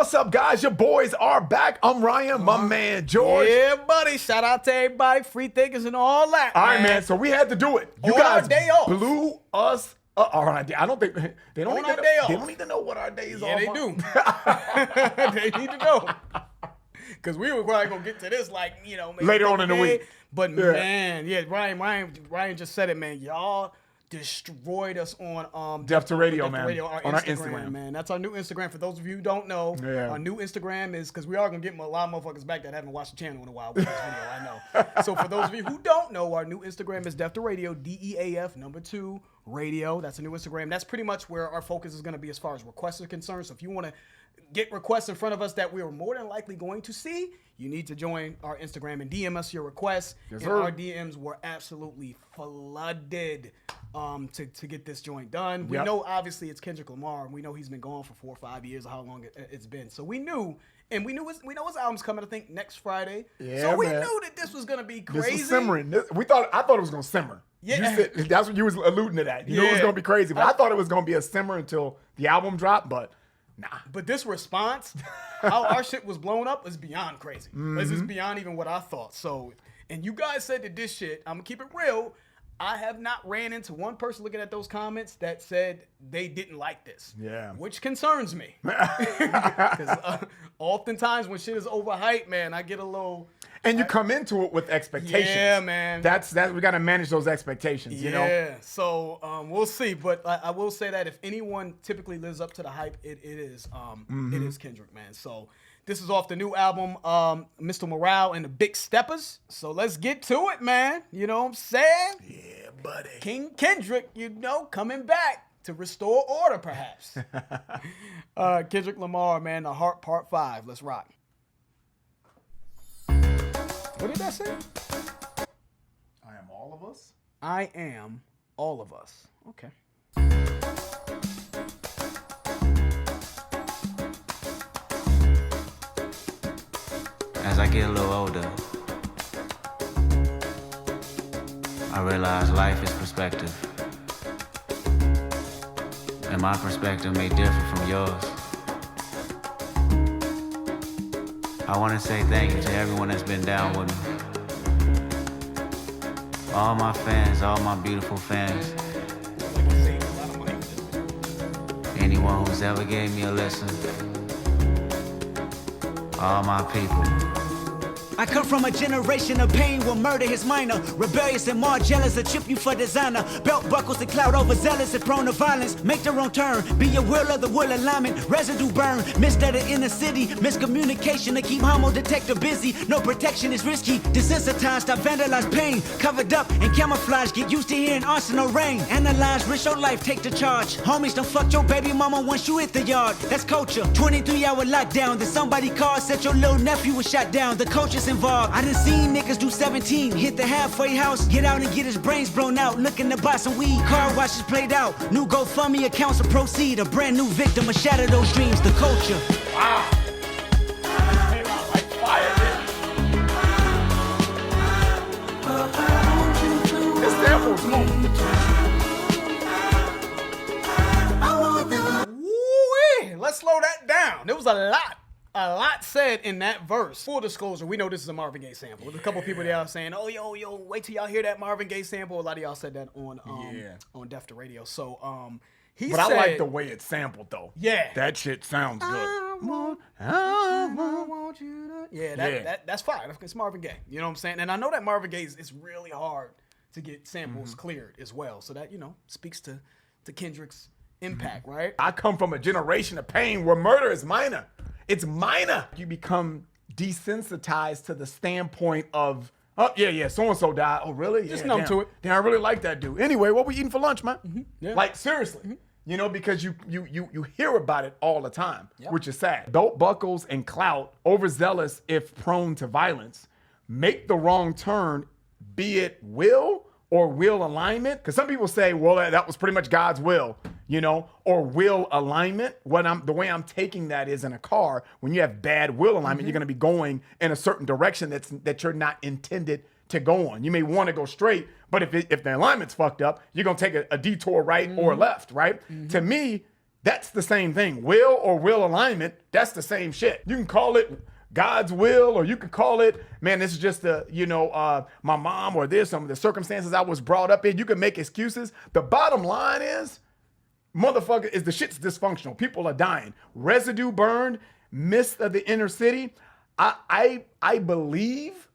What's up, guys? Your boys are back. I'm Ryan, my man, George. Yeah, buddy. Shout out to everybody, free thinkers and all that. All right, man. So we had to do it. You On guys our day off. blew us up. All right. I don't think they don't On even our day off. They don't even know what our days Yeah, are. they do. They need to know. Because we were probably going to get to this maybe Later on in the week. But Yeah. man, yeah, Ryan just said it, man. Y'all destroyed us on Deaf to Radio, Deaf to man. Radio, On our Instagram. man. That's our new Instagram. For those of you who don't know, Yeah. our new Instagram is, because we are going to get a lot of motherfuckers back that haven't watched the channel in a while with this video, I know. So for those of you who don't know, our new Instagram is Deaf to Radio, DEAF, number 2, radio. That's a new Instagram. That's pretty much where our focus is going to be as far as requests are concerned. So if you want to get requests in front of us that we are more than likely going to see, you need to join our Instagram and DM us your requests. Yes, and sir. our DMs were absolutely flooded to get this joint done. We Yep. know obviously it's Kendrick Lamar, and we know he's been gone for 4 or 5 years, or how long it's been. So we know his album's coming, I think, next Friday. Yeah, so we man. knew that this was gonna be This crazy. was simmering. I thought it was gonna simmer. Yeah. You said, that's what you was alluding to that. You knew it was Yeah. gonna be crazy, but I thought it was gonna be a simmer until the album dropped. But nah. But this response, how our shit was blown up, is beyond crazy. This is beyond even what I thought. So, and you guys said that this shit, I'm gonna keep it real, I have not ran into one person looking at those comments that said they didn't like this. Yeah. Which concerns me. Because oftentimes when shit is overhyped, man, I get a little... And you come into it with expectations. Yeah, man. That's we got to manage those expectations. You know. Yeah, so we'll see. But I will say that if anyone typically lives up to the hype, it is Kendrick, man. So this is off the new album, Mr. Morale and the Big Steppers. So let's get to it, man. You know what I'm saying? Yeah, buddy. King Kendrick, coming back to restore order, perhaps. Kendrick Lamar, man, The Heart, Part 5. Let's rock. What did that say? I am all of us. I am all of us. Okay. As I get a little older, I realize life is perspective. And my perspective may differ from yours. I want to say thank you to everyone that's been down with me. All my fans, all my beautiful fans. Anyone who's ever gave me a listen. All my people. I come from a generation of pain where murder is minor. Rebellious and more jealous, a trip you for designer. Belt buckles and cloud overzealous and prone to violence. Make their own turn, be your will of the will alignment. Residue burn, missed at the inner city. Miscommunication to keep homo detector busy. No protection is risky. Desensitized, I vandalize pain. Covered up and camouflage, get used to hearing arsenal rain. Analyze, risk your life, take the charge. Homies don't fuck your baby mama once you hit the yard. That's culture. 23-hour lockdown. Then somebody called, said your little nephew was shot down. The culture's involved. I done seen niggas do 17, hit the halfway house, get out and get his brains blown out, looking to buy some weed, car washes played out, new GoFundMe accounts to proceed, a brand new victim, a shatter those dreams, the culture. Wow. Came out like fire, man. This sample smoke. Woo-wee. Let's slow that down. There was a lot said in that verse. Full disclosure, we know this is a Marvin Gaye sample. There's a couple people there saying, "Oh, yo, wait till y'all hear that Marvin Gaye sample." A lot of y'all said that on Deaf to Radio. So he But said, I like the way it's sampled, though. Yeah. That shit sounds good. I want you to. Yeah, that's fine. It's Marvin Gaye. You know what I'm saying? And I know that Marvin Gaye is really hard to get samples cleared as well. So that, speaks to Kendrick's impact, right? I come from a generation of pain where murder is minor. It's minor. You become desensitized to the standpoint of, oh, yeah, so-and-so died. Oh, really? Just Yeah, numb damn. to it. Damn, I really like that dude. Anyway, what we eating for lunch, man? Yeah. Like, seriously. Because you hear about it all the time, which is sad. Belt buckles and clout, overzealous if prone to violence, make the wrong turn, be it will or will alignment. Because some people say, well, that was pretty much God's will, or will alignment. The way I'm taking that is in a car, when you have bad will alignment, you're going to be going in a certain direction that you're not intended to go on. You may want to go straight, but if the alignment's fucked up, you're going to take a detour right or left, right? To me, That's the same thing. Will or will alignment, that's the same shit. You can call it God's will, or you could call it, man, this is just my mom or this, some of the circumstances I was brought up in. You can make excuses. The bottom line is, motherfucker, is the shit's dysfunctional. People are dying. Residue burned, mist of the inner city. I believe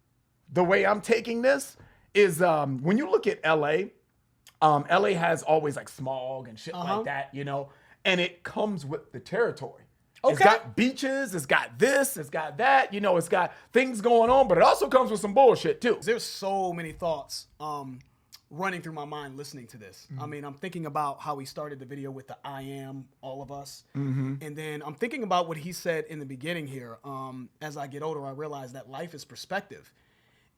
the way I'm taking this is when you look at LA, LA has always like smog and shit like that, and it comes with the territory. Okay. It's got beaches, it's got this, it's got that, it's got things going on, but it also comes with some bullshit too. There's so many thoughts running through my mind listening to this. I mean, I'm thinking about how he started the video with the I am, all of us. And then I'm thinking about what he said in the beginning here. As I get older, I realize that life is perspective.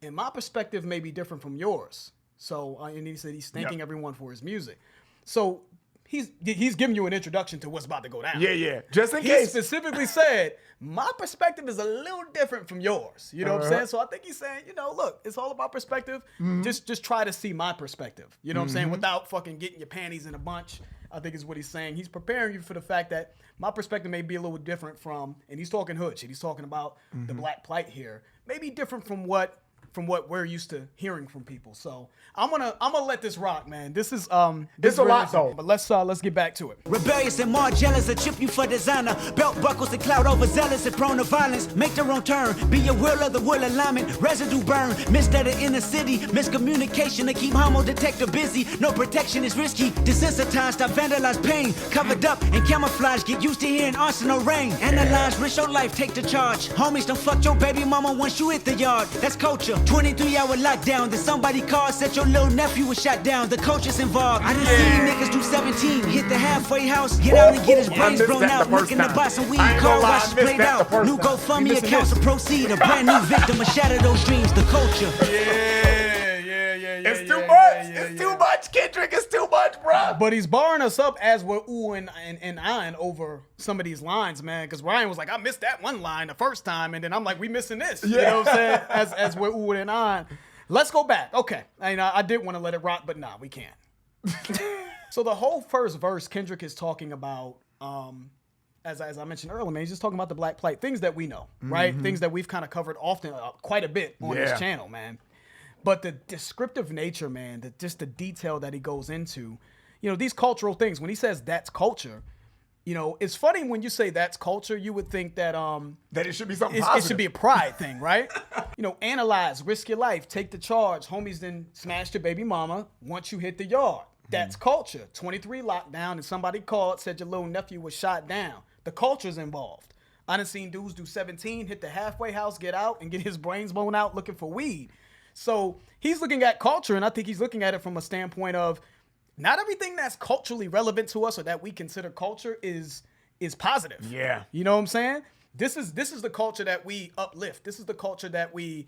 And my perspective may be different from yours. So, and he said he's thanking everyone for his music. So he's giving you an introduction to what's about to go down. Yeah. Just in he case. He specifically said, my perspective is a little different from yours. You know what I'm saying? So I think he's saying, look, it's all about perspective. Just try to see my perspective. You know what I'm saying? Without fucking getting your panties in a bunch, I think is what he's saying. He's preparing you for the fact that my perspective may be a little different from, and he's talking hood shit. He's talking about the black plight here. Maybe different from what we're used to hearing from people. So I'm gonna let this rock, man. This is it's a lot though. But let's get back to it. Rebellious and more jealous, a chip you for designer. Belt buckles and cloud overzealous and prone to violence. Make the wrong turn, be your will of the will alignment. Residue burn, missed at the inner city. Miscommunication to keep homo detector busy. No protection is risky. Desensitized, I vandalize pain. Covered up and camouflage, get used to hearing arsenal rain. Analyze, risk your life, take the charge. Homies, don't fuck your baby mama once you hit the yard. That's culture. 23-hour lockdown. Then somebody called, said your little nephew was shot down. The coach is involved. I done seen niggas do 17, hit the halfway house, get out and get his brains blown out. Looking to buy some weed, car wash is played out. New GoFundMe accounts to proceed. A brand new victim, a shatter those dreams. The culture. It's too much. It's too much, Kendrick. It's too much, bro. But he's barring us up as we're oohing and eyeing over some of these lines, man. Because Ryan was like, I missed that one line the first time, and then I'm like, we missing this. You know what I'm saying? As we're oohing and eyeing. Let's go back. Okay. I did want to let it rock, but nah, we can't. So the whole first verse, Kendrick is talking about, as I mentioned earlier, man, he's just talking about the black plight, things that we know, right? Things that we've kind of covered often, quite a bit on this channel, man. But the descriptive nature, man, just the detail that he goes into, these cultural things. When he says that's culture, it's funny when you say that's culture, you would think that that it should be something positive. It should be a pride thing, right? Analyze, risk your life, take the charge. Homies then smashed your baby mama once you hit the yard. That's culture. 23 lockdown, and somebody called, said your little nephew was shot down. The culture's involved. I done seen dudes do 17, hit the halfway house, get out, and get his brains blown out looking for weed. So he's looking at culture, and I think he's looking at it from a standpoint of not everything that's culturally relevant to us or that we consider culture is positive. Yeah. You know what I'm saying? This is the culture that we uplift. This is the culture that we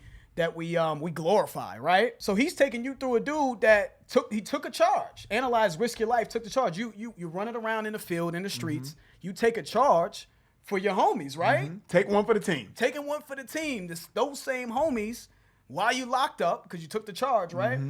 glorify, right? So he's taking you through a dude that took a charge. Analyze, risk your life, took the charge. You running around in the field, in the streets. You take a charge for your homies, right? Take one for the team. Taking one for the team. Those same homies, while you locked up because you took the charge, right,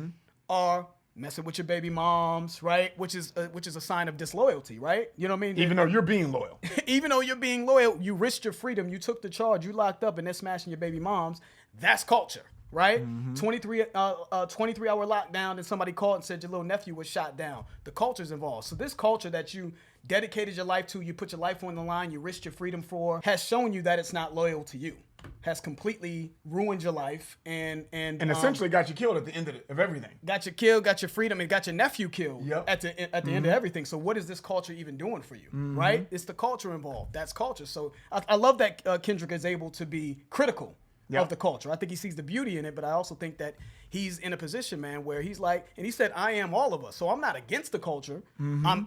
are messing with your baby moms, right, which is a sign of disloyalty, right? You know what I mean? Even though you're being loyal. Even though you're being loyal, you risked your freedom, you took the charge, you locked up, and they're smashing your baby moms. That's culture, right? 23-hour lockdown, and somebody called and said your little nephew was shot down. The culture's involved. So this culture that you dedicated your life to, you put your life on the line, you risked your freedom for, has shown you that it's not loyal to you. Has completely ruined your life and essentially got you killed at the end of everything. Got you killed, got your freedom, and got your nephew killed at the end of everything. So what is this culture even doing for you, right? It's the culture involved. That's culture. So I love that Kendrick is able to be critical of the culture. I think he sees the beauty in it, but I also think that he's in a position, man, where he's like, and he said, I am all of us. So I'm not against the culture.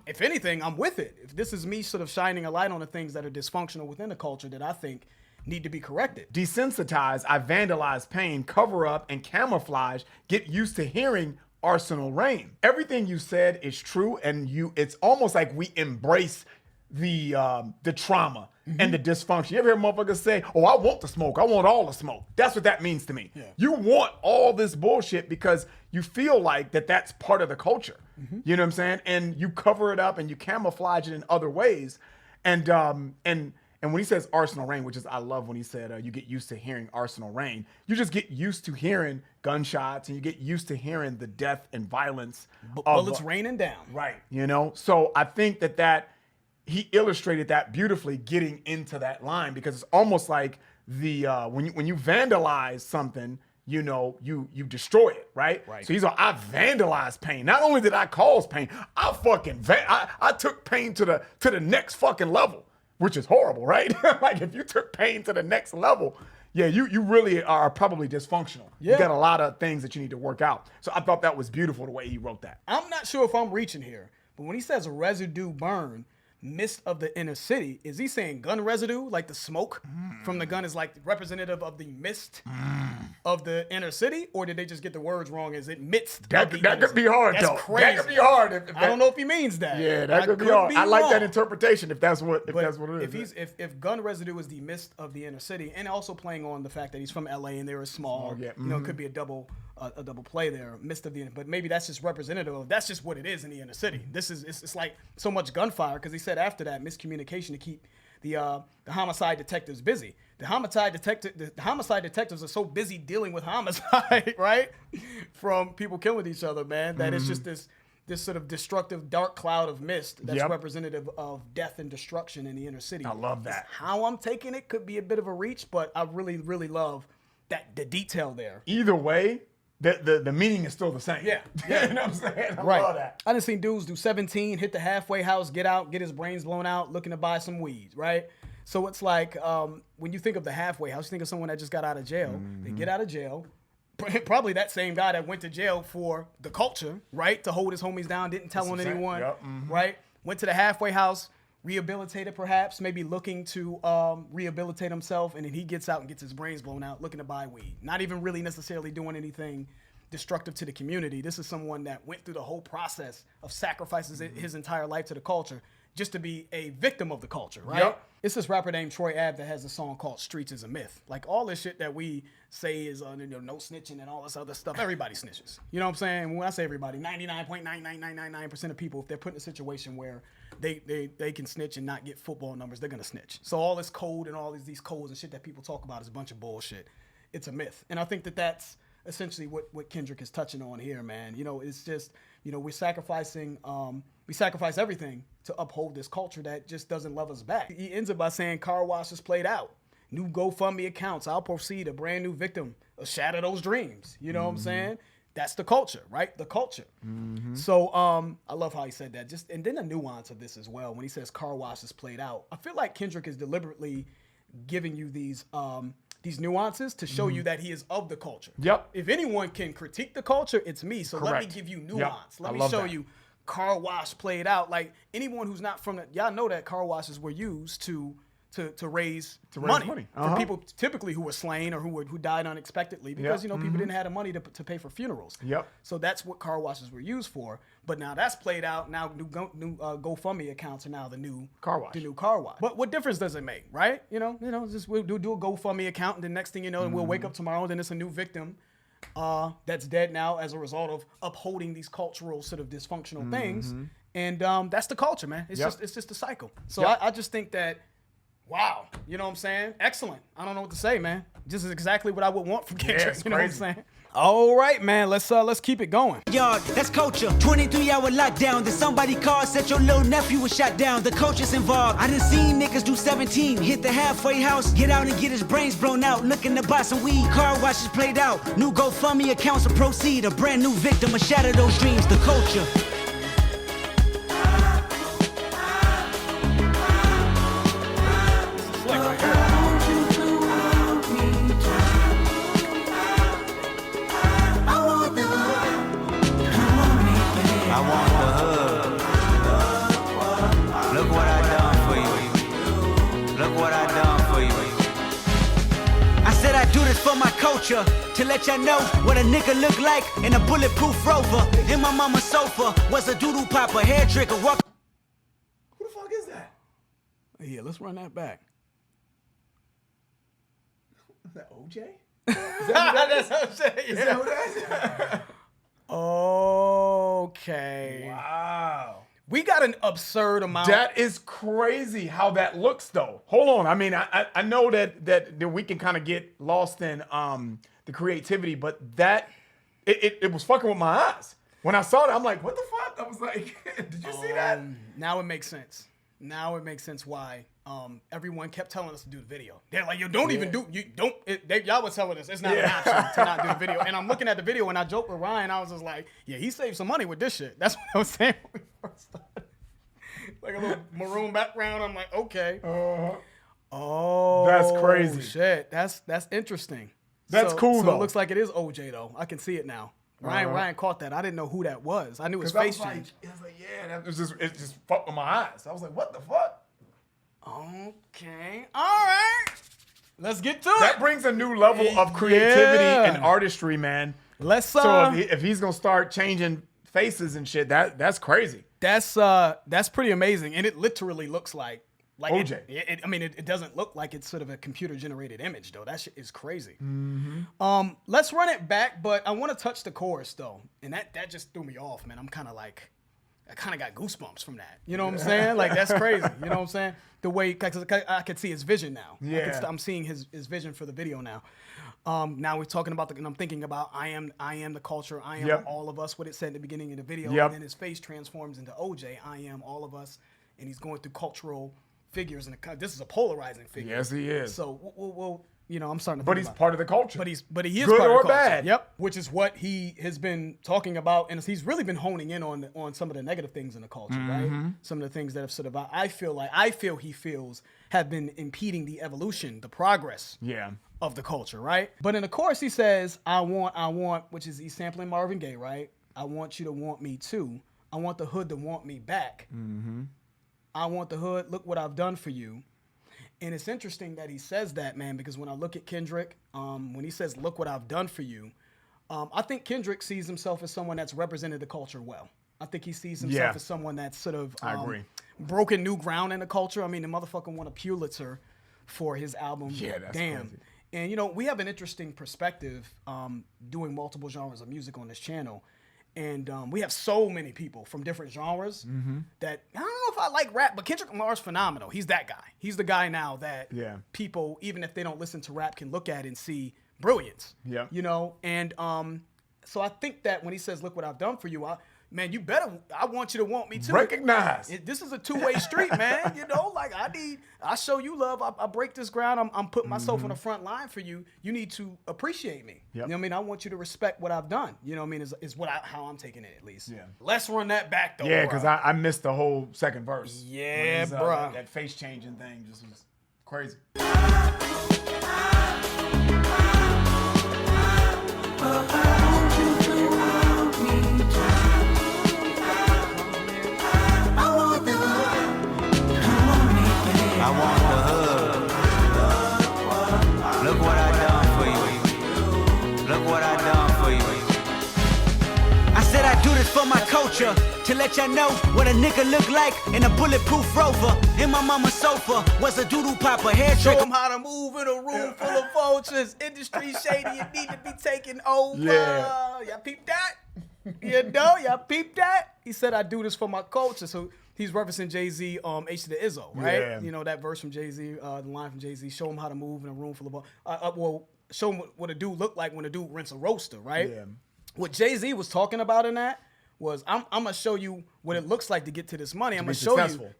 If anything, I'm with it. If this is me sort of shining a light on the things that are dysfunctional within the culture that I think need to be corrected. Desensitize, I vandalize pain, cover up, and camouflage, get used to hearing arsenal rain. Everything you said is true, and it's almost like we embrace the trauma and the dysfunction. You ever hear motherfuckers say, "Oh, I want the smoke. I want all the smoke." That's what that means to me. Yeah. You want all this bullshit because you feel like that's part of the culture. You know what I'm saying? And you cover it up and you camouflage it in other ways. And when he says Arsenal Rain, which is I love when he said you get used to hearing Arsenal Rain, you just get used to hearing gunshots and you get used to hearing the death and violence. Bullets raining down. Right. You know? So I think that he illustrated that beautifully getting into that line because it's almost like when you vandalize something, you know, you destroy it, right? So he's like, I vandalized pain. Not only did I cause pain, I fucking I took pain to the next fucking level, which is horrible, right? Like if you took pain to the next level, yeah, you really are probably dysfunctional. Yeah. You got a lot of things that you need to work out. So I thought that was beautiful the way he wrote that. I'm not sure if I'm reaching here, but when he says residue burn, mist of the inner city, is he saying gun residue, like the smoke from the gun is like representative of the mist of the inner city, or did they just get the words wrong? Is it midst? That could be hard, that's though. Crazy. That could be hard. If I don't know if he means that. Yeah, that could be hard. I like wrong. that interpretation. If that's what it is. If gun residue is the mist of the inner city, and also playing on the fact that he's from LA and they're small, you know, it could be a double play there, mist of the inner. But maybe that's just representative of that's just what it is in the inner city. This is it's like so much gunfire because he said after that miscommunication to keep the homicide detectives busy. The homicide detectives are so busy dealing with homicide, right? From people killing each other, man, that it's just this sort of destructive dark cloud of mist that's representative of death and destruction in the inner city. I love that. How I'm taking it could be a bit of a reach, but I really, really love the detail there. Either way, the meaning is still the same. Yeah. You know what I'm saying? I love that. I done seen dudes do 17, hit the halfway house, get out, get his brains blown out, looking to buy some weed, right? So it's like when you think of the halfway house, you think of someone that just got out of jail. They get out of jail. Probably that same guy that went to jail for the culture, right? To hold his homies down, didn't tell on anyone, right? Went to the halfway house, rehabilitated perhaps, maybe looking to rehabilitate himself, and then he gets out and gets his brains blown out, looking to buy weed. Not even really necessarily doing anything destructive to the community. This is someone that went through the whole process of sacrifices his entire life to the culture just to be a victim of the culture, right? Yep. It's this rapper named Troy Ave that has a song called Streets is a Myth. Like all this shit that we say is no snitching and all this other stuff, everybody snitches. You know what I'm saying? When I say everybody, 99.99999% of people, if they're put in a situation where they can snitch and not get football numbers, they're gonna snitch. So all this code and all these codes and shit that people talk about is a bunch of bullshit. It's a myth. And I think that's essentially what Kendrick is touching on here, man. You know, it's just, you know, we sacrifice everything to uphold this culture that just doesn't love us back. He ends it by saying car wash is played out. New GoFundMe accounts. I'll proceed a brand new victim. Shatter those dreams. You know what I'm saying? That's the culture, right? The culture. So I love how he said that. And then the nuance of this as well. When he says car wash is played out, I feel like Kendrick is deliberately giving you these nuances to show you that he is of the culture. Yep. If anyone can critique the culture, it's me. So let me give you nuance. Let me show you car wash played out. Like anyone who's not from y'all know that car washes were used to raise money for people typically who were slain or who died unexpectedly because people didn't have the money to pay for funerals. So that's what car washes were used for. But now that's played out. Now new GoFundMe accounts are now the new car wash. The new car wash. But what difference does it make, right? You know, just we'll do a GoFundMe account, and the next thing you know, and we'll wake up tomorrow, and then it's a new victim that's dead now as a result of upholding these cultural sort of dysfunctional things. And that's the culture, man. It's just a cycle. So I just think that. Wow, you know what I'm saying? Excellent. I don't know what to say, man. This is exactly what I would want from Kendrick. You know what I'm saying? All right, man. Let's keep it going. Yard, that's culture. 23-hour lockdown. Then somebody called, said your little nephew was shot down. The culture's involved. I done seen niggas do 17, hit the halfway house, get out and get his brains blown out, looking to buy some weed. Car washes played out. New GoFundMe accounts to proceed. A brand new victim, a shatter those dreams. The culture. For my culture, to let y'all know what a nigga look like in a bulletproof Rover. In my mama's sofa was a doodle popper, hair trigger, walk. Who the fuck is that? Yeah, let's run that back. Is that OJ? That's what I'm saying. Is that what that is? Okay. Wow. We got an absurd amount. That is crazy how that looks, though. Hold on. I mean, I know that we can kind of get lost in the creativity, but that it was fucking with my eyes. When I saw that, I'm like, what the fuck? I was like, did you see that? Now it makes sense. Now it makes sense why everyone kept telling us to do the video. They're like, yo, don't even do, you don't, y'all were telling us it's not an option to not do the video. And I'm looking at the video and I joked with Ryan. I was just like, yeah, he saved some money with this shit. That's what I was saying when we first started. Like a little maroon background. I'm like, okay. Oh, That's crazy. Shit. That's interesting. That's cool, So though. it looks like it is OJ, though. I can see it now. Ryan caught that. I didn't know who that was. I knew his face changed. I was like, yeah, that was it just fucked with my eyes. I was like, what the fuck? Okay. All right. Let's get to That it. brings a new level of creativity Yeah. and artistry, man. Let's So if he's gonna start changing faces and shit, that's crazy. that's pretty amazing, and it literally looks like OJ. It doesn't look like it's sort of a computer generated image though. That shit is crazy. Mm-hmm. Let's run it back, but I want to touch the chorus though, and that just threw me off, man. I kind of got goosebumps from that. You know what I'm saying? Like, that's crazy. You know what I'm saying? The way, cause I could see his vision now. Yeah. I'm seeing his vision for the video now. Now we're talking about and I'm thinking about I am the culture. I am all of us, what it said in the beginning of the video. Yep. And then his face transforms into OJ. I am all of us. And he's going through cultural figures. And this is a polarizing figure. Yes, he is. So we'll I'm starting to But think he's about part of the culture. but he is Good part or of the culture. bad. Yep. Which is what he has been talking about, and he's really been honing in on some of the negative things in the culture, right? Some of the things that have sort of I feel he feels have been impeding the evolution, the progress of the culture, right? But in the chorus he says, I want, which is he's sampling Marvin Gaye, right? I want you to want me too. I want the hood to want me back. I want the hood, look what I've done for you. And it's interesting that he says that, man, because when I look at Kendrick, when he says, look what I've done for you, I think Kendrick sees himself as someone that's represented the culture well. I think he sees himself as someone that's sort of I agree. broken new ground in the culture. I mean, the motherfucker won a Pulitzer for his album. Yeah, that's Damn. crazy. And, we have an interesting perspective doing multiple genres of music on this channel. And we have so many people from different genres that I don't know if I like rap, but Kendrick Lamar's phenomenal. He's that guy. He's the guy now that people, even if they don't listen to rap, can look at and see brilliance. Yeah. And so I think that when he says, look what I've done for you, I want you to want me too. Recognize. This is a two-way street, man. Like I show you love. I break this ground. I'm putting myself on the front line for you. You need to appreciate me. Yep. You know what I mean? I want you to respect what I've done. You know what I mean? Is how I'm taking it at least. Yeah. Let's run that back though. Yeah, bruh. because I missed the whole second verse. Yeah, When he's, bruh. That face changing thing just was crazy. I want the hood. Look what I done for you. Look what I done for you. I said I do this for my culture, to let y'all know what a nigga look like in a bulletproof Rover. In my mama's sofa was a doodle popper, hair Show trigger. them how to move in a room full of vultures. Industry shady, you need to be taken over. Yeah. Y'all peep that? Y'all peep that? He said, I do this for my culture. So he's referencing Jay-Z, H to the Izzo, right? Yeah. That verse from Jay-Z, the line from Jay-Z, show him how to move in a room full of show him what a dude look like when a dude rents a roaster, right? Yeah. What Jay-Z was talking about in that was, I'm gonna show you what it looks like to get to this money. I'm gonna show successful.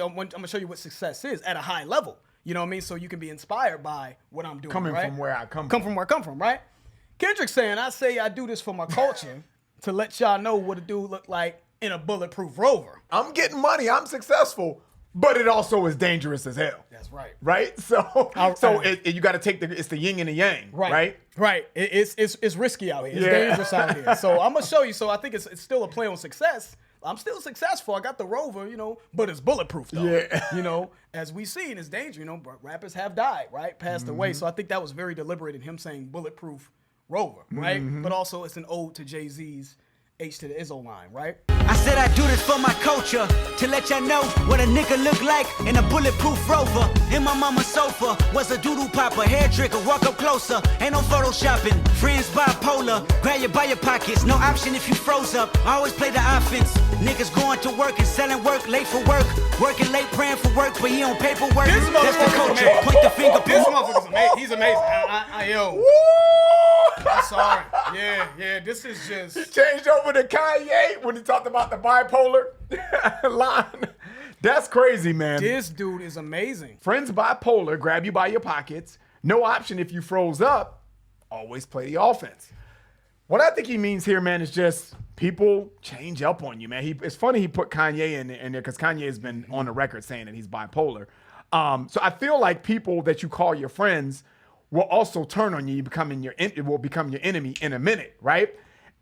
I'm gonna show you what success is at a high level. You know what I mean? So you can be inspired by what I'm doing. Coming right? from where I come Come from where I come from, right? Kendrick saying, I do this for my culture to let y'all know what a dude look like in a bulletproof Rover. I'm getting money. I'm successful, but it also is dangerous as hell. That's right. Right? So you got to take it's the yin and the yang, right? Right. It's risky out here. It's Yeah. dangerous out here. So I'm gonna show you. So I think it's still a play on success. I'm still successful. I got the Rover, but it's bulletproof though. Yeah. As we see in it's danger. Rappers have died, right? Passed away. So I think that was very deliberate in him saying bulletproof Rover, right? But also it's an ode to Jay-Z's H to the Izzo line, right? I said I do this for my culture, to let y'all know what a nigga look like in a bulletproof Rover. In my mama's sofa was a doodle popper, hair trigger, walk up closer, ain't no photoshopping. Friends bipolar, grab you by your pockets, no option if you froze up. I always play the offense. Niggas going to work and selling work, late for work, working late, praying for work, but he on paperwork. That's the culture. Point the finger. This motherfucker's amazing. He's amazing. Yo. I'm sorry. Yeah. This is just. He changed over to Kanye when he talked about the bipolar line. That's crazy, man. This dude is amazing. Friends bipolar, grab you by your pockets. No option if you froze up. Always play the offense. What I think he means here, man, is just people change up on you, man. It's funny he put Kanye in there because Kanye has been on the record saying that he's bipolar. So I feel like people that you call your friends will also turn on you, it will become your enemy in a minute, right?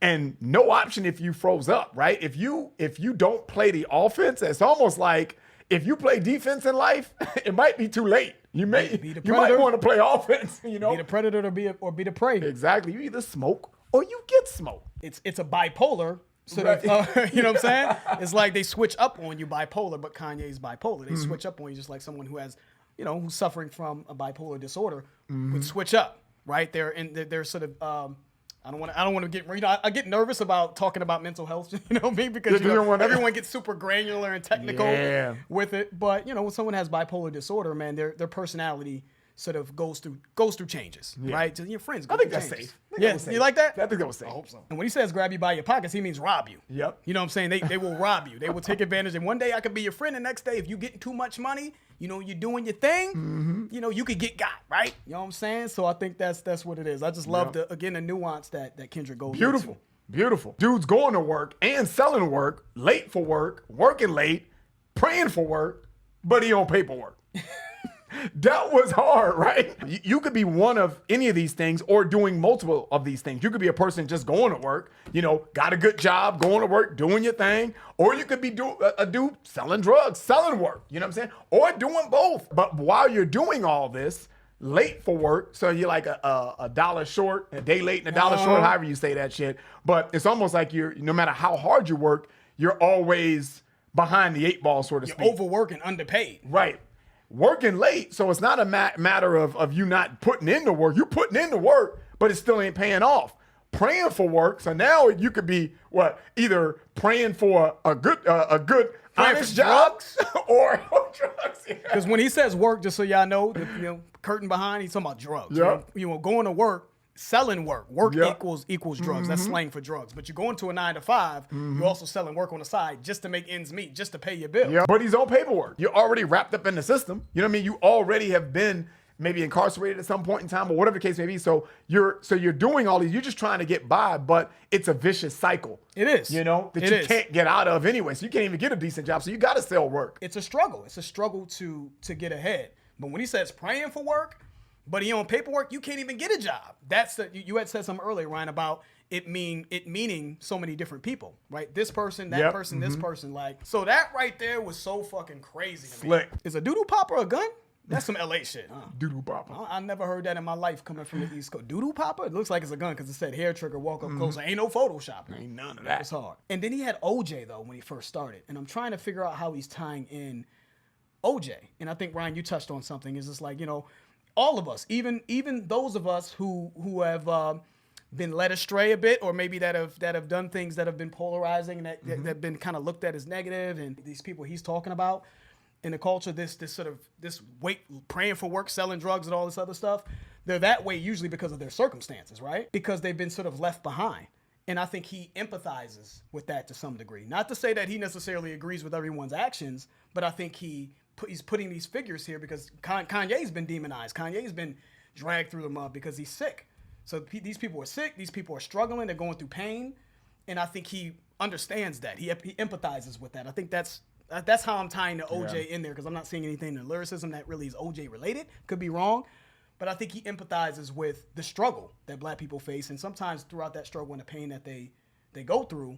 And no option if you froze up, right? If you don't play the offense, it's almost like if you play defense in life, it might be too late. You might want to play offense, you know? Be the predator or be the prey. Exactly. You either smoke or you get smoked. It's a bipolar. So right. you know what I'm saying? It's like they switch up on you bipolar, but Kanye's bipolar. They switch up on you just like someone who has, who's suffering from a bipolar disorder would switch up, right? They're sort of I don't want to get, I get nervous about talking about mental health, you know me, because everyone gets super granular and technical with it. But when someone has bipolar disorder, man, their personality sort of goes through changes, right? Just your friends go I think through that's changes. safe. You like that? I think that was safe. I hope so. And when he says grab you by your pockets, he means rob you. Yep. You know what I'm saying? They will rob you. They will take advantage. And one day I could be your friend. The next day, if you getting too much money, you're doing your thing, you could get got, right? You know what I'm saying? So I think that's what it is. I just love the nuance that Kendrick goes into. Beautiful. Dude's going to work and selling work, late for work, working late, praying for work, but he on paperwork. That was hard, right? You could be one of any of these things or doing multiple of these things. You could be a person just going to work, got a good job, going to work, doing your thing. Or you could be a dude selling drugs, selling work, you know what I'm saying? Or doing both. But while you're doing all this, late for work, so you're like a dollar short, a day late and a dollar short, however you say that shit. But it's almost like no matter how hard you work, you're always behind the 8 ball, so to speak. You're overworking, underpaid. Right. Working late, so it's not a matter of you not putting in the work. You're putting in the work, but it still ain't paying off. Praying for work, so now you could be either praying for a good honest job or drugs. Because when he says work, just so y'all know, the curtain behind, he's talking about drugs. Yep. Going to work. Selling work equals drugs. That's slang for drugs. But you're going to a 9 to 5. You're also selling work on the side just to make ends meet, just to pay your bill. Yeah, but he's on paperwork. You're already wrapped up in the system. You know what I mean? You already have been maybe incarcerated at some point in time, or whatever the case may be. So you're doing all these. You're just trying to get by, but it's a vicious cycle. It is. That can't get out of anyway. So you can't even get a decent job. So you got to sell work. It's a struggle. It's a struggle to get ahead. But when he says praying for work, but he on paperwork, you can't even get a job. You had said something earlier, Ryan, about it meaning so many different people, right? This person, that person, this person, so that right there was so fucking crazy to Slick. me. Is a doodle popper a gun? That's some LA shit, huh? Doodle popper. I never heard that in my life coming from the East Coast. Doodle popper? It looks like it's a gun because it said hair trigger, walk up closer. Ain't no photoshopping. Ain't none of that. It's hard. And then he had OJ though when he first started, and I'm trying to figure out how he's tying in OJ. And I think Ryan, you touched on something. Is just like all of us, even those of us who have been led astray a bit, or maybe that have done things that have been polarizing and that have been kind of looked at as negative, and these people he's talking about in the culture, this praying for work, selling drugs, and all this other stuff, they're that way usually because of their circumstances, right? Because they've been sort of left behind. And I think he empathizes with that to some degree. Not to say that he necessarily agrees with everyone's actions, but I think he's putting these figures here because Kanye's been demonized. Kanye's been dragged through the mud because he's sick. So these people are sick. These people are struggling. They're going through pain. And I think he understands that. He empathizes with that. I think that's how I'm tying the OJ in there, because I'm not seeing anything in the lyricism that really is OJ related. Could be wrong. But I think he empathizes with the struggle that black people face. And sometimes throughout that struggle and the pain that they go through,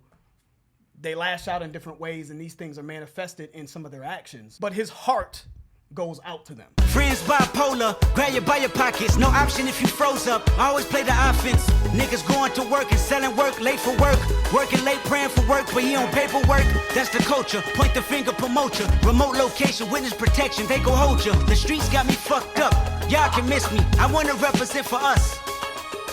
they lash out in different ways, and these things are manifested in some of their actions. But his heart goes out to them. Friends bipolar, grab you by your pockets. No option if you froze up. I always play the offense. Niggas going to work and selling work, late for work. Working late, praying for work, but he on paperwork. That's the culture. Point the finger, promote you. Remote location, witness protection, they go hold you. The streets got me fucked up. Y'all can miss me. I wanna represent for us.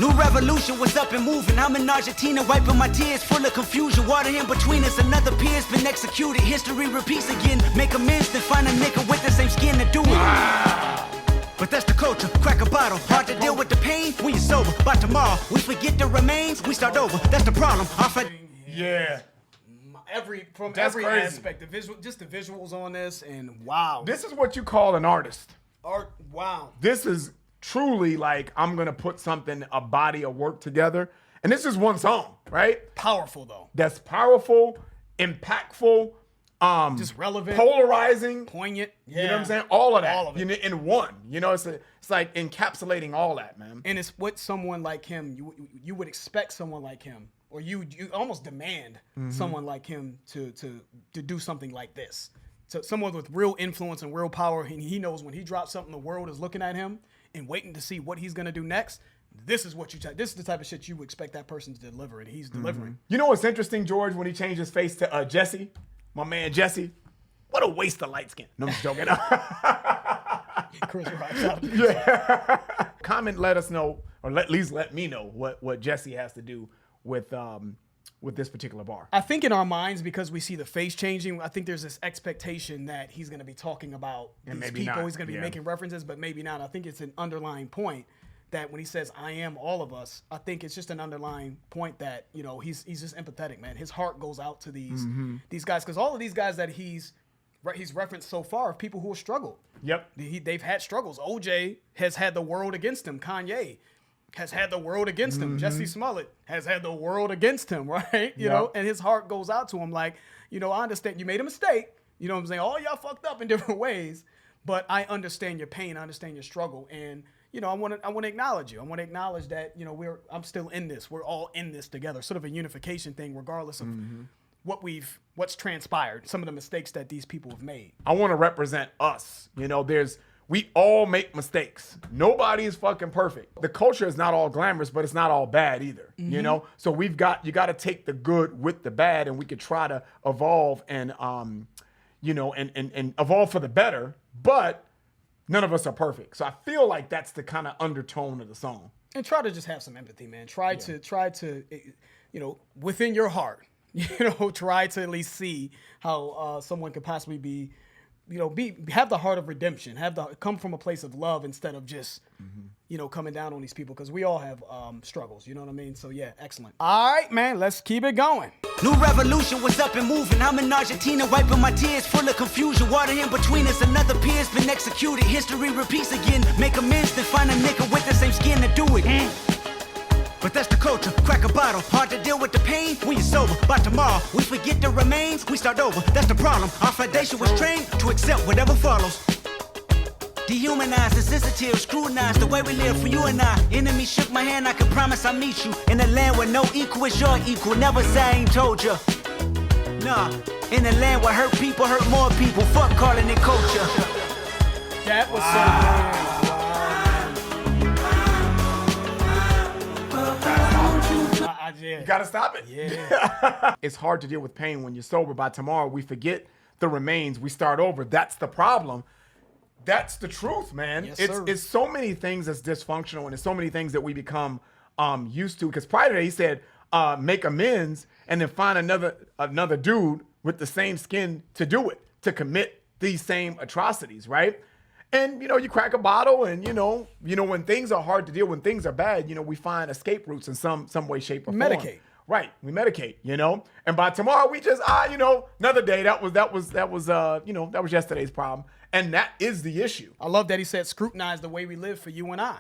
New revolution was up and moving. I'm in Argentina wiping my tears, full of confusion. Water in between us, another peer's been executed. History repeats again. Make amends, then find a nigga with the same skin to do it. But that's the culture. Crack a bottle. Hard to deal with the pain when you're sober. By tomorrow, we forget the remains, we start over. That's the problem. Yeah. From That's every crazy. aspect, just the visuals on this, and wow. This is what you call an artist. Art, wow. This is truly like, I'm going to put something, a body of work together. And this is one song, right? Powerful, though. That's powerful, impactful, Just relevant. polarizing. Poignant. Yeah. You know what I'm saying? All of that. All of it. You know, in one. You know, it's like encapsulating all that, man. And it's what someone like him, you would expect someone like him, or you almost demand someone like him to do something like this. So someone with real influence and real power, and he knows when he drops something, the world is looking at him and waiting to see what he's gonna do next. This is the type of shit you would expect that person to deliver, and he's delivering. You know what's interesting, George, when he changed his face to Jesse, my man Jesse? What a waste of light skin. No, I'm just joking. Chris Rock's out. Comment, let us know, or at least let me know what Jesse has to do with this particular bar. I think in our minds, because we see the face changing, I think there's this expectation that he's going to be talking about And these maybe people. not, He's going to be yeah. making references, but maybe not. I think it's an underlying point that when he says, I am all of us, I think it's just an underlying point that, you know, he's just empathetic, man. His heart goes out to these guys, because all of these guys that he's referenced so far are people who have struggled. Yep. They've had struggles. OJ has had the world against him. Kanye has had the world against him. Jesse Smollett has had the world against him, right? You know, and his heart goes out to him like, you know, I understand you made a mistake. You know what I'm saying? All y'all fucked up in different ways, but I understand your pain. I understand your struggle. And, you know, I want to acknowledge you. I want to acknowledge that, you know, I'm still in this. We're all in this together. Sort of a unification thing, regardless of what's transpired, some of the mistakes that these people have made. I want to represent us. You know, we all make mistakes. Nobody is fucking perfect. The culture is not all glamorous, but it's not all bad either. You know, so you got to take the good with the bad, and we could try to evolve and you know, and evolve for the better. But none of us are perfect. So I feel like that's the kind of undertone of the song. And try to just have some empathy, man. Try to, you know, within your heart, you know, try to at least see how someone could possibly be, you know, have the heart of redemption, come from a place of love instead of just, you know, coming down on these people, because we all have struggles. You know what I mean? So yeah, excellent. All right, man, let's keep it going. New revolution was up and moving. I'm in Argentina wiping my tears, full of confusion. Water in between us, another peer's been executed. History repeats again. Make amends, then find a nigga with the same skin to do it. But that's the culture. Crack a bottle. Hard to deal with the pain when you're sober. By tomorrow, we forget the remains, we start over. That's the problem. Our foundation was trained to accept whatever follows. Dehumanized, insensitive, scrutinized the way we live for you and I. Enemy shook my hand, I can promise I'll meet you in a land where no equal is your equal. Never say I ain't told you. Nah, in a land where hurt people hurt more people. Fuck calling it culture. That was so good. You gotta stop it. Yeah. It's hard to deal with pain when you're sober. By tomorrow, we forget the remains. We start over. That's the problem. That's the truth, man. Yes, sir. It's so many things that's dysfunctional, and it's so many things that we become used to. Because prior to that, he said, make amends and then find another dude with the same skin to do it, to commit these same atrocities, right? And, you know, you crack a bottle and, you know, when things are hard to deal, when things are bad, you know, we find escape routes in some way, shape, or form. Medicate. Right. We medicate, you know? And by tomorrow, we just, you know, another day. That was yesterday's problem. And that is the issue. I love that he said, scrutinize the way we live for you and I.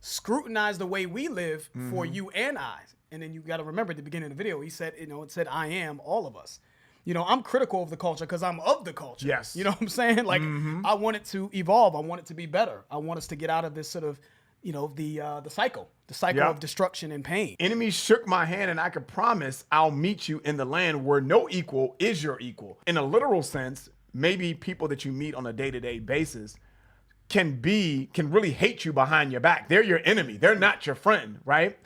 Scrutinize the way we live for you and I. And then you got to remember at the beginning of the video, he said, you know, it said, I am all of us. You know, I'm critical of the culture because I'm of the culture. Yes. You know what I'm saying? Like, I want it to evolve. I want it to be better. I want us to get out of this sort of, you know, the cycle Yeah. of destruction and pain. Enemies shook my hand, and I could promise I'll meet you in the land where no equal is your equal. In a literal sense, maybe people that you meet on a day-to-day basis can really hate you behind your back. They're your enemy. They're not your friend, right?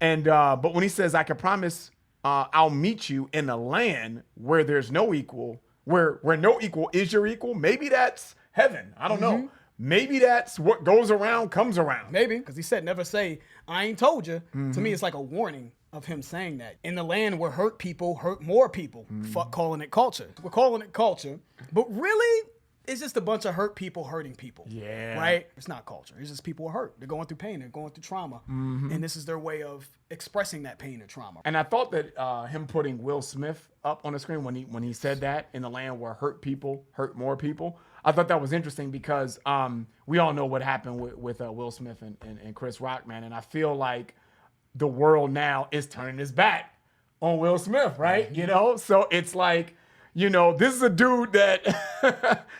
And but when he says, I can promise I'll meet you in a land where there's no equal, where no equal is your equal, maybe that's heaven. I don't know. Maybe that's what goes around comes around. Maybe, because he said never say, I ain't told you. To me, it's like a warning of him saying that. In the land where hurt people hurt more people. Fuck calling it culture. We're calling it culture, but really, it's just a bunch of hurt people hurting people. Yeah. Right? It's not culture. It's just people are hurt. They're going through pain. They're going through trauma. And this is their way of expressing that pain and trauma. And I thought that him putting Will Smith up on the screen when he said that, in the land where hurt people hurt more people, I thought that was interesting because we all know what happened with Will Smith and Chris Rock, man. And I feel like the world now is turning its back on Will Smith, right? You know? So it's like, you know, this is a dude that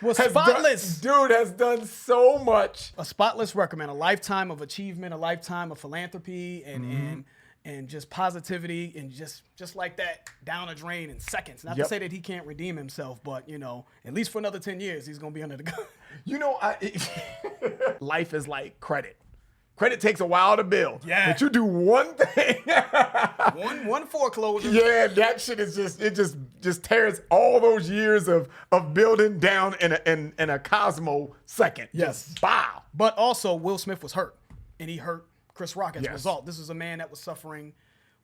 was spotless. Has done so much. A spotless record, man. A lifetime of achievement, a lifetime of philanthropy and just positivity, and just like that, down a drain in seconds. Not to say that he can't redeem himself, but, you know, at least for another 10 years, he's going to be under the gun. You know, life is like credit. Credit takes a while to build. Yeah. But you do one thing. one foreclosure. Yeah, that shit is just tears all those years of building down in a Cosmo second. Yes. Just bow. But also, Will Smith was hurt, and he hurt Chris Rock as a Yes. result. This is a man that was suffering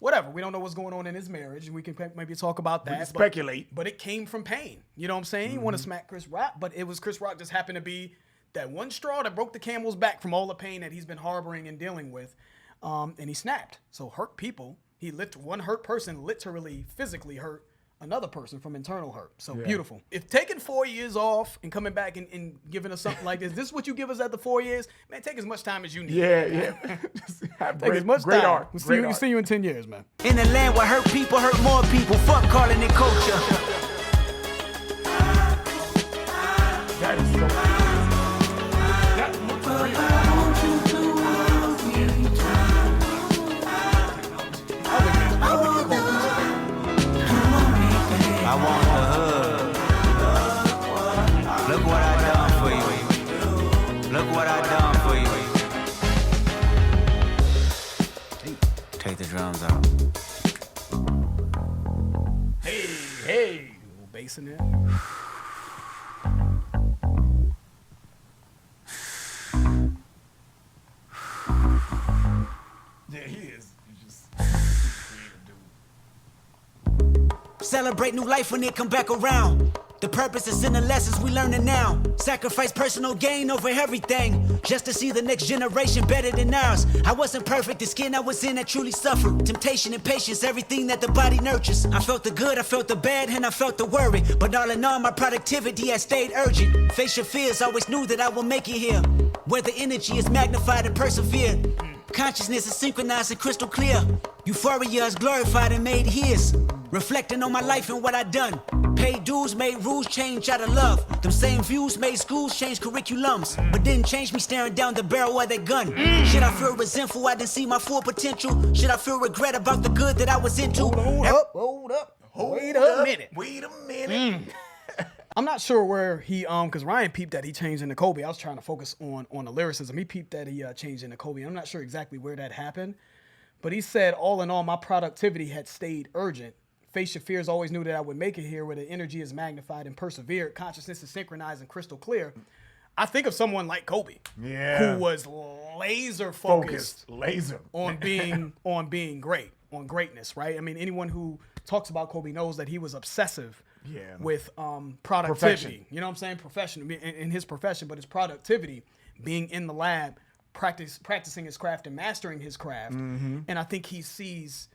whatever. We don't know what's going on in his marriage, and we can maybe talk about that. We can speculate. But it came from pain. You know what I'm saying? He want to smack Chris Rock, but it was Chris Rock just happened to be that one straw that broke the camel's back from all the pain that he's been harboring and dealing with, and he snapped. So hurt people, one hurt person literally physically hurt another person from internal hurt. So beautiful. If taking 4 years off and coming back and giving us something like this is what you give us after 4 years? Man, take as much time as you need. Yeah. Just have Take as much great time. art. We'll see you in 10 years, man. In a land where hurt people hurt more people. Fuck calling it culture. That is so crazy. That looks real. I want the hood. Look what I done for you. Look what I done for you. Take the drums out. Hey. Little bass in there. Yeah, he is. He's just Celebrate new life when it come back around. The purpose is in the lessons we learning now. Sacrifice personal gain over everything, just to see the next generation better than ours. I wasn't perfect, the skin I was in I truly suffered. Temptation and patience, everything that the body nurtures. I felt the good, I felt the bad, and I felt the worry. But all in all, my productivity has stayed urgent. Face your fears, always knew that I will make it here, where the energy is magnified and persevered. Consciousness is synchronized and crystal clear. Euphoria is glorified and made his. Reflecting on my life and what I done. Paid dues, made rules change out of love. Them same views made schools change curriculums, but didn't change me staring down the barrel of that gun. Should I feel resentful I didn't see my full potential? Should I feel regret about the good that I was into? Hold up. Wait a minute. I'm not sure where he because Ryan peeped that he changed into Kobe. I was trying to focus on the lyricism. He peeped that he changed into Kobe. I'm not sure exactly where that happened, but he said all in all my productivity had stayed urgent. Face your fears, always knew that I would make it here, where the energy is magnified and persevered. Consciousness is synchronized and crystal clear. I think of someone like Kobe, who was laser focused on being great, on greatness, right? I mean, anyone who talks about Kobe knows that he was obsessive with productivity. Perfection. You know what I'm saying? Profession in his profession, but his productivity, being in the lab, practicing his craft and mastering his craft. And I think he sees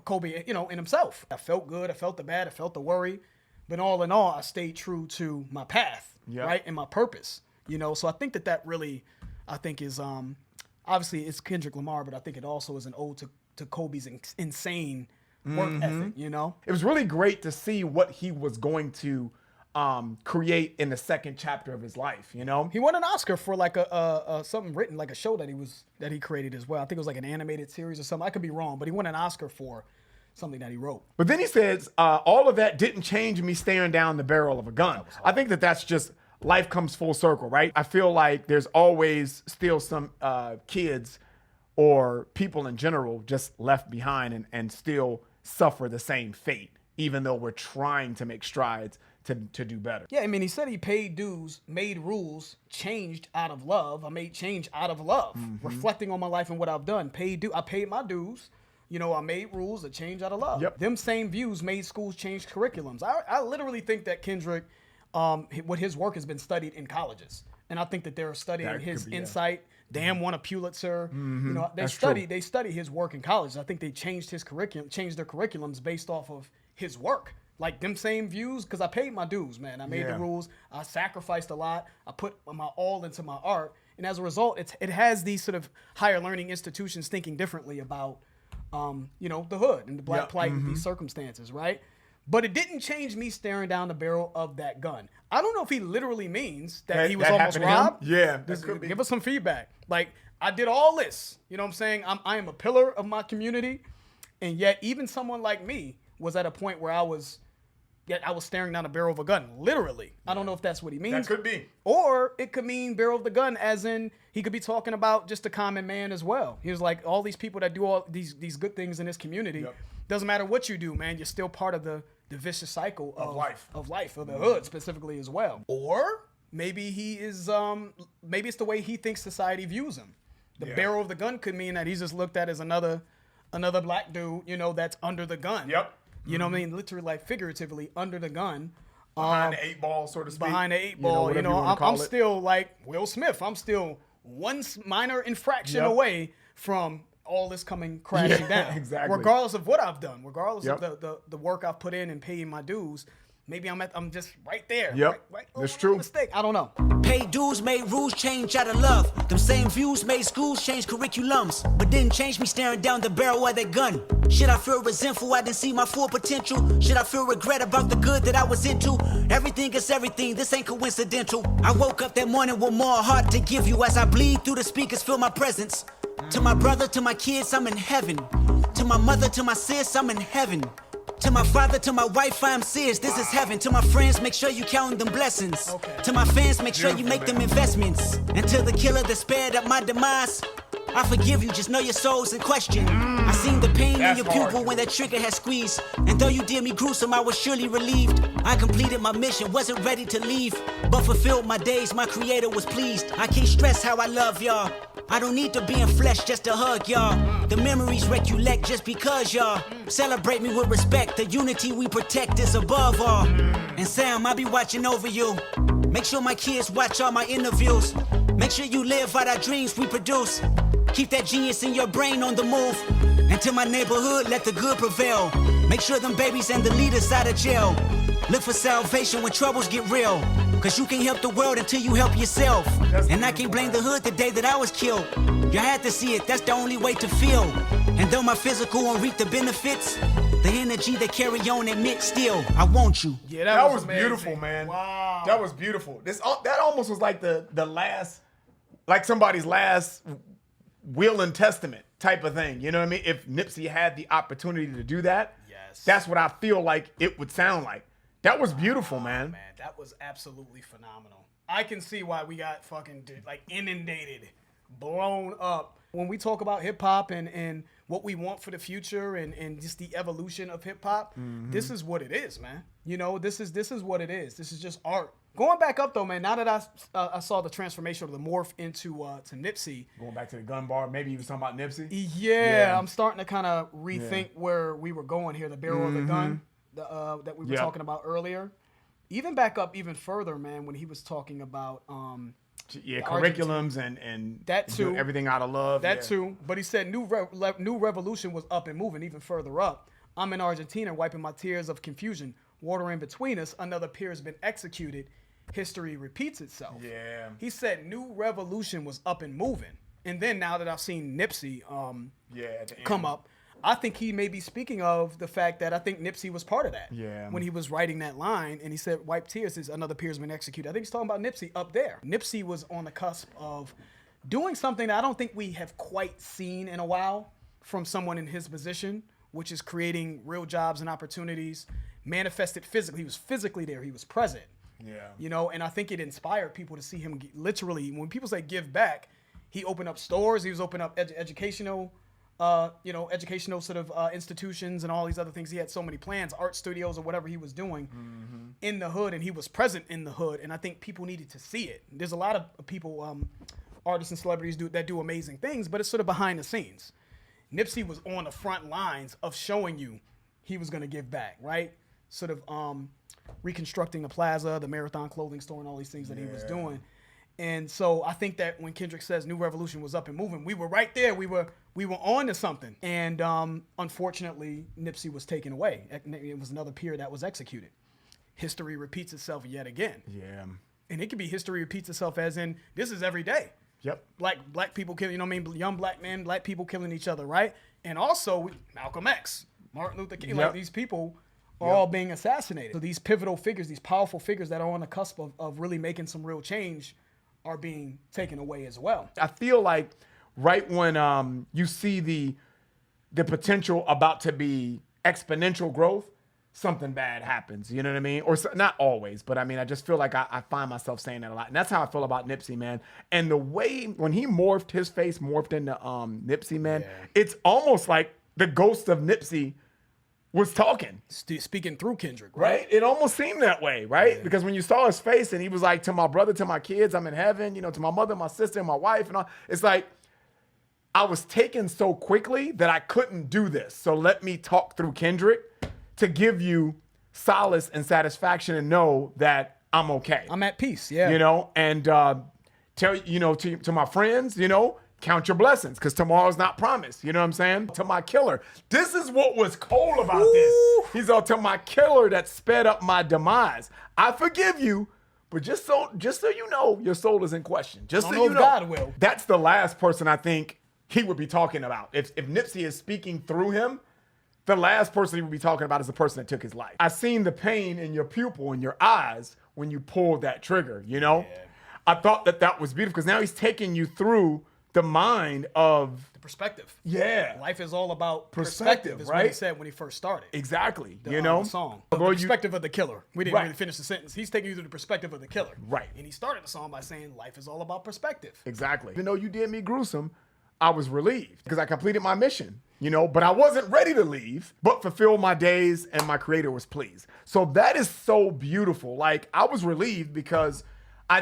Kobe, in himself. I felt good, I felt the bad, I felt the worry, but all in all, I stayed true to my path, right, and my purpose. So I think that really, is obviously it's Kendrick Lamar, but I think it also is an ode to Kobe's insane work ethic. It was really great to see what he was going to create in the second chapter of his life. He won an Oscar for like a something written, like a show that he created as well. I think it was like an animated series or something. I could be wrong, but he won an Oscar for something that he wrote. But then he says, all of that didn't change me staring down the barrel of a gun. I think that's just life comes full circle, right? I feel like there's always still some kids or people in general just left behind and still suffer the same fate, even though we're trying to make strides to do better. Yeah, I mean, he said he paid dues, made rules, changed out of love. I made change out of love, reflecting on my life and what I've done. I paid my dues. You know, I made rules, a change out of love. Yep. Them same views made schools change curriculums. I literally think that Kendrick, what his work has been studied in colleges. And I think that they're studying his insight. Damn, won a Pulitzer. You know, they study his work in college. I think they changed their curriculums based off of his work. Like them same views, because I paid my dues, man. I made the rules. I sacrificed a lot. I put my all into my art. And as a result, it has these sort of higher learning institutions thinking differently about, you know, the hood and the black plight and these circumstances, right? But it didn't change me staring down the barrel of that gun. I don't know if he literally means that he was almost robbed. Yeah, that could be. Give us some feedback. Like, I did all this. You know what I'm saying? I am a pillar of my community. And yet, even someone like me was at a point where I was staring down the barrel of a gun, literally. I don't know if that's what he means. That could be. Or it could mean barrel of the gun as in he could be talking about just a common man as well. He was like, all these people that do all these good things in this community, doesn't matter what you do, man, you're still part of the vicious cycle of life, of the hood specifically as well. Or maybe he is, maybe it's the way he thinks society views him. The barrel of the gun could mean that he's just looked at as another black dude, you know, that's under the gun. Yep. You know what I mean? Literally, like figuratively, under the gun. Behind the 8 ball, so to speak. Behind the 8 ball. You know, I'm still like Will Smith. I'm still one minor infraction away from all this coming crashing down. Exactly. Regardless of what I've done, regardless of the work I've put in and paying my dues, maybe I'm just right there. Yep. Right, That's true. Mistake. I don't know. Paid dues made rules change out of love. Them same views made schools change curriculums, but didn't change me staring down the barrel of that gun. Should I feel resentful I didn't see my full potential? Should I feel regret about the good that I was into? Everything is everything, this ain't coincidental. I woke up that morning with more heart to give you as I bleed through the speakers, feel my presence. To my brother, to my kids, I'm in heaven. To my mother, to my sis, I'm in heaven. To my father, to my wife, I am serious, this is heaven. To my friends, make sure you count them blessings. To my fans, make sure you make them investments. And to the killer that spared up my demise, I forgive you, just know your soul's in question. I seen the pain in your pupil when that trigger had squeezed. And though you did me gruesome, I was surely relieved. I completed my mission, wasn't ready to leave, but fulfilled my days, my creator was pleased. I can't stress how I love y'all. I don't need to be in flesh just to hug y'all. The memories recollect just because y'all celebrate me with respect. The unity we protect is above all. And Sam, I be watching over you. Make sure my kids watch all my interviews. Make sure you live out our dreams we produce. Keep that genius in your brain on the move. And to my neighborhood, let the good prevail. Make sure them babies and the leaders out of jail. Look for salvation when troubles get real. Cause you can't help the world until you help yourself. And I can't blame the hood the day that I was killed. You had to see it, that's the only way to feel. And though my physical won't reap the benefits, the energy they carry on admit still, I want you. Yeah, that was amazing. beautiful, man. Wow. That was beautiful. That almost was like the last, like somebody's last will and testament type of thing. You know what I mean? If Nipsey had the opportunity to do that, that's what I feel like it would sound like. That was beautiful, man. Man, that was absolutely phenomenal. I can see why we got fucking like inundated, blown up. When we talk about hip hop and what we want for the future and just the evolution of hip hop, this is what it is, man. You know, this is what it is. This is just art. Going back up though, man. Now that I saw the transformation or the morph into to Nipsey. Going back to the gun bar, maybe you was talking about Nipsey. Yeah, I'm starting to kind of rethink where we were going here. The barrel of the gun. That we were talking about earlier. Even back up even further, man, when he was talking about curriculums and that too, everything out of love. That too. But he said new revolution was up and moving even further up. I'm in Argentina wiping my tears of confusion. Water in between us, another peer has been executed. History repeats itself. Yeah. He said new revolution was up and moving. And then now that I've seen Nipsey come up, I think he may be speaking of the fact that I think Nipsey was part of that. Yeah. When he was writing that line and he said, wipe tears is another peer's been executed. I think he's talking about Nipsey up there. Nipsey was on the cusp of doing something that I don't think we have quite seen in a while from someone in his position, which is creating real jobs and opportunities, manifested physically. He was physically there. He was present. Yeah. You know, and I think it inspired people to see him literally, when people say give back, he opened up stores. He was opening up educational sort of institutions and all these other things. He had so many plans, art studios or whatever he was doing in the hood, and he was present in the hood. And I think people needed to see it. There's a lot of people, artists and celebrities that do amazing things, but it's sort of behind the scenes. Nipsey was on the front lines of showing you he was going to give back, right? Sort of reconstructing the plaza, the Marathon clothing store, and all these things that he was doing. And so I think that when Kendrick says New Revolution was up and moving, we were right there. We were on to something. And unfortunately, Nipsey was taken away. It was another peer that was executed. History repeats itself yet again. Yeah. And it could be history repeats itself as in this is every day. Yep. Black people killing, you know what I mean? Young black men, black people killing each other, right? And also Malcolm X, Martin Luther King, like these people are all being assassinated. So these pivotal figures, these powerful figures that are on the cusp of really making some real change are being taken away as well. I feel like right when you see the potential about to be exponential growth, something bad happens. You know what I mean? Or not always, but I mean, I just feel like I find myself saying that a lot. And that's how I feel about Nipsey, man. And the way when he his face morphed into Nipsey, man, it's almost like the ghost of Nipsey was talking. Speaking through Kendrick, right? It almost seemed that way, right? Yeah. Because when you saw his face and he was like, to my brother, to my kids, I'm in heaven, you know, to my mother, my sister, and my wife, and all, it's like, I was taken so quickly that I couldn't do this. So let me talk through Kendrick to give you solace and satisfaction and know that I'm okay. I'm at peace, yeah. You know, and tell, you know, to my friends, you know, count your blessings because tomorrow's not promised. You know what I'm saying? To my killer. This is what was cold about this. He's all to my killer that sped up my demise. I forgive you, but just so you know, your soul is in question. Just so you know. God will. That's the last person I think he would be talking about. If Nipsey is speaking through him, the last person he would be talking about is the person that took his life. I seen the pain in your pupil, in your eyes when you pulled that trigger, you know? Yeah. I thought that was beautiful because now he's taking you through the mind of the perspective. Yeah. Life is all about perspective is right? what he said when he first started. Exactly. The song. The perspective of the killer. We didn't really finish the sentence. He's taking you through the perspective of the killer. Right. And he started the song by saying life is all about perspective. Exactly. Even though you did me gruesome, I was relieved because I completed my mission, you know, but I wasn't ready to leave, but fulfill my days and my creator was pleased. So that is so beautiful. Like I was relieved because I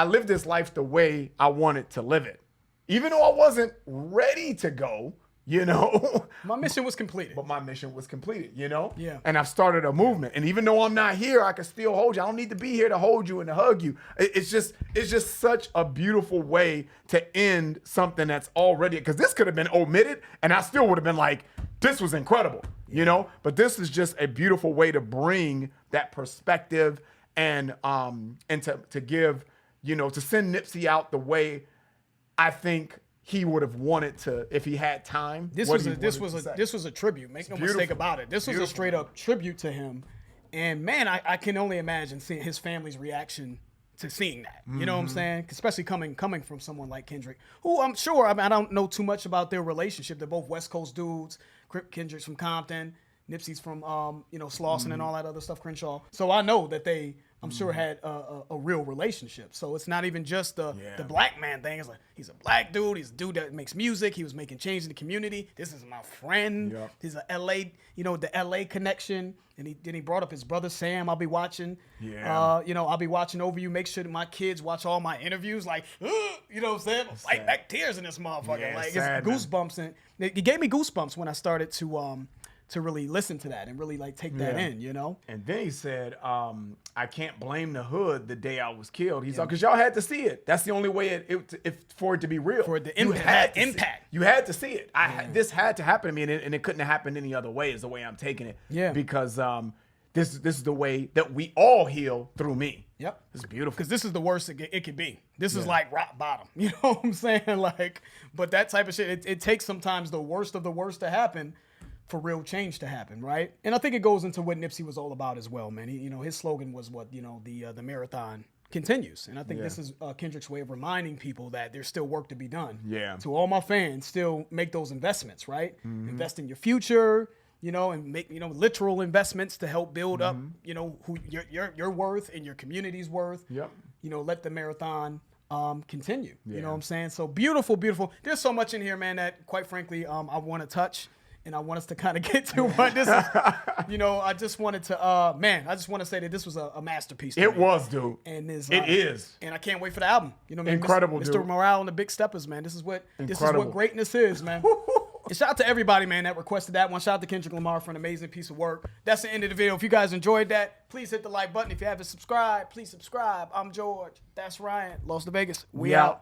lived this life the way I wanted to live it. Even though I wasn't ready to go, you know. My mission was completed. But my mission was completed, you know? Yeah. And I've started a movement. And even though I'm not here, I can still hold you. I don't need to be here to hold you and to hug you. It's just such a beautiful way to end something that's already, because this could have been omitted and I still would have been like, this was incredible, you know? But this is just a beautiful way to bring that perspective and to give, you know, to send Nipsey out the way I think he would have wanted to if he had time. This was a tribute. Make no mistake about it. This was a straight up tribute to him. And man, I can only imagine seeing his family's reaction to seeing that. You know what I'm saying? Especially coming from someone like Kendrick, who I'm sure, I don't know too much about their relationship. They're both West Coast dudes. Kendrick's from Compton. Nipsey's from Slauson and all that other stuff, Crenshaw. So I know that they, I'm sure, had a real relationship. So it's not even just the black man thing. It's like he's a black dude. He's a dude that makes music. He was making change in the community. This is my friend. Yep. He's a LA, the LA connection. And he brought up his brother Sam. I'll be watching. Yeah. I'll be watching over you. Make sure that my kids watch all my interviews. Like, you know what I'm saying? Fight back tears in this motherfucker. Yeah, like sad, it's goosebumps, and it gave me goosebumps when I started to really listen to that and really like take that in, you know? And then he said, I can't blame the hood the day I was killed. He's like, because y'all had to see it. That's the only way for it to be real. For the impact. You had to see it. This had to happen to me, and it couldn't have happened any other way is the way I'm taking it. Yeah. Because this is the way that we all heal through me. Yep. It's beautiful. Because this is the worst it could be. This is like rock bottom. You know what I'm saying? Like, but that type of shit, it takes sometimes the worst of the worst to happen for real change to happen, right? And I think it goes into what Nipsey was all about as well, man. His slogan was the marathon continues. And I think this is Kendrick's way of reminding people that there's still work to be done. Yeah. To all my fans, still make those investments, right? Mm-hmm. Invest in your future, you know, and make, you know, literal investments to help build up, you know, who your worth and your community's worth. Yep. You know, let the marathon continue. You know what I'm saying? So beautiful, beautiful. There's so much in here, man, that quite frankly, I want to touch and I want us to kind of get to. But this is, you know, I just wanted to, I just want to say that this was a masterpiece. It was, dude. And it is. And I can't wait for the album. You know what I mean? Incredible, Mr. dude. Morale and the Big Steppers, man. This is what greatness is, man. And shout out to everybody, man, that requested that one. Shout out to Kendrick Lamar for an amazing piece of work. That's the end of the video. If you guys enjoyed that, please hit the like button. If you haven't subscribed, please subscribe. I'm George. That's Ryan. Lost to Vegas. We out.